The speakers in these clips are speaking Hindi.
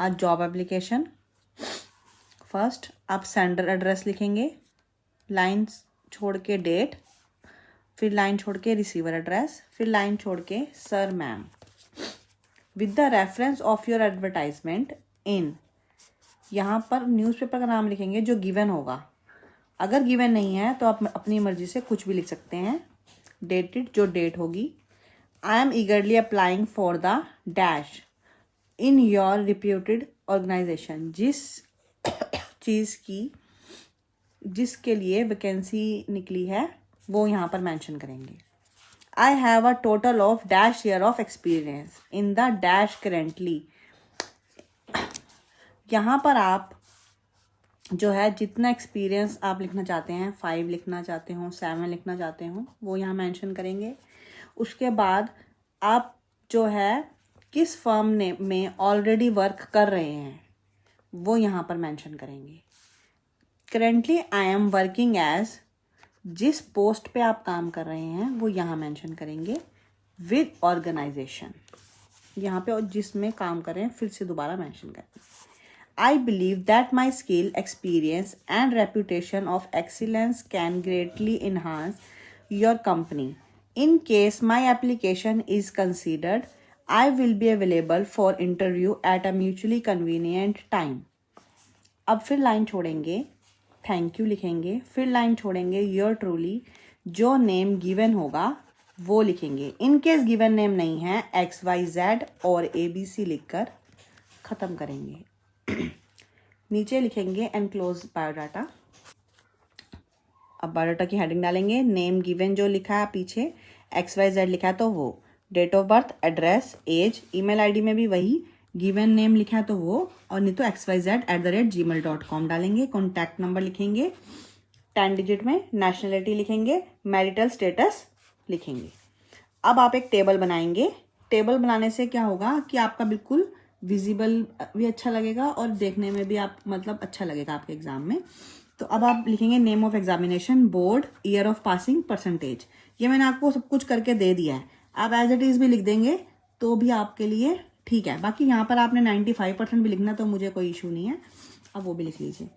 आज जॉब एप्लीकेशन। फर्स्ट आप सेंडर एड्रेस लिखेंगे, लाइन छोड़ के डेट, फिर लाइन छोड़ के रिसीवर एड्रेस, फिर लाइन छोड़ के sir ma'am, with the reference of your advertisement in. यहाँ पर न्यूज़पेपर का नाम लिखेंगे जो गिवन होगा। अगर गिवन नहीं है तो आप अपनी मर्जी से कुछ भी लिख सकते हैं। डेटेड जो डेट होगी। I am eagerly applying for the dash in your reputed organisation. जिसके लिए वैकेंसी निकली है वो यहाँ पर मेंशन करेंगे। I have a total of dash year of experience in the dash currently. यहाँ पर आप जो है जितना एक्सपीरियंस आप लिखना चाहते हैं, 5 लिखना चाहते हो, 7 लिखना चाहते हो, वो यहाँ मेंशन करेंगे। उसके बाद आप जो है किस फर्म में ऑलरेडी वर्क कर रहे हैं वो यहाँ पर मेंशन करेंगे। Currently I am working as, जिस पोस्ट पे आप काम कर रहे हैं वो यहाँ मेंशन करेंगे। विद ऑर्गेनाइजेशन, यहाँ पे और जिसमें काम कर रहे हैं फिर से दोबारा मेंशन करेंगे। I believe that my skill, experience, and reputation of excellence can greatly enhance your company. In case my application is considered, I will be available for interview at a mutually convenient time. अब फिर लाइन छोड़ेंगे, थैंक यू लिखेंगे, फिर लाइन छोड़ेंगे योर ट्रूली, जो नेम गिवन होगा वो लिखेंगे। इन केस गिवन नेम नहीं है, XYZ और ABC लिखकर ख़त्म करेंगे। नीचे लिखेंगे एनक्लोज बायोडाटा। अब बायोडाटा की हेडिंग डालेंगे। नेम गिवन जो लिखा है पीछे XYZ लिखा है तो वो, date of birth, address, age, email ID में भी वही गिवन नेम लिखा है तो वो, और नहीं तो xyz@gmail.com डालेंगे। कॉन्टैक्ट नंबर लिखेंगे 10 डिजिट में, नेशनलिटी लिखेंगे, मैरिटल स्टेटस लिखेंगे। अब आप एक टेबल बनाएंगे। टेबल बनाने से क्या होगा कि आपका बिल्कुल विजिबल भी अच्छा लगेगा और देखने में भी आप मतलब अच्छा लगेगा आपके एग्जाम में। तो अब आप लिखेंगे name of examination, board, year of passing, percentage. ये मैंने आपको सब कुछ करके दे दिया है। आप एज इट इज भी लिख देंगे तो भी आपके लिए ठीक है। बाकी यहाँ पर आपने 95% भी लिखना तो मुझे कोई इशू नहीं है, अब वो भी लिख लीजिए।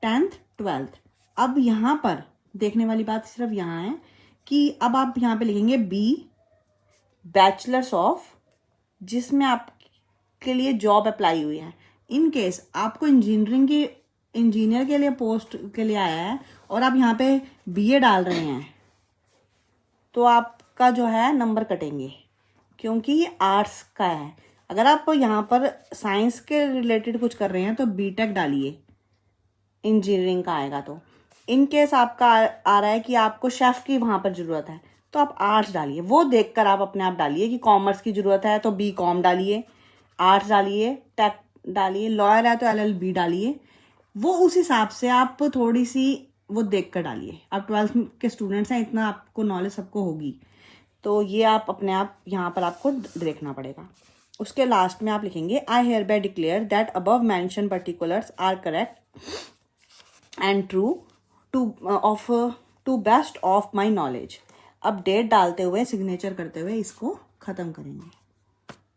10th 12th। अब यहाँ पर देखने वाली बात सिर्फ यहाँ है कि अब आप यहाँ पे लिखेंगे बी बैचलर्स ऑफ, जिसमें आप के लिए जॉब अप्लाई हुई है। इन केस आपको इंजीनियर के लिए पोस्ट के लिए आया है और आप यहाँ पे BA डाल रहे हैं तो आपका जो है नंबर कटेंगे क्योंकि ये आर्ट्स का है। अगर आप यहाँ पर साइंस के रिलेटेड कुछ कर रहे हैं तो BTech डालिए, इंजीनियरिंग का आएगा तो। इन केस आपका आ रहा है कि आपको शेफ की वहाँ पर ज़रूरत है तो आप आर्ट्स डालिए। वो देखकर आप अपने आप डालिए कि कॉमर्स की ज़रूरत है तो BCom डालिए, आर्ट्स डालिए, टेक डालिए, लॉयर है तो LLB डालिए। वो उस हिसाब से आप थोड़ी सी वो देख कर डालिए। आप 12th के स्टूडेंट्स हैं, इतना आपको नॉलेज सबको होगी तो ये आप अपने आप यहाँ पर आपको देखना पड़ेगा। उसके लास्ट में आप लिखेंगे I hereby declare that above mentioned particulars are correct and true to best of my knowledge. अब डेट डालते हुए सिग्नेचर करते हुए इसको ख़त्म करेंगे।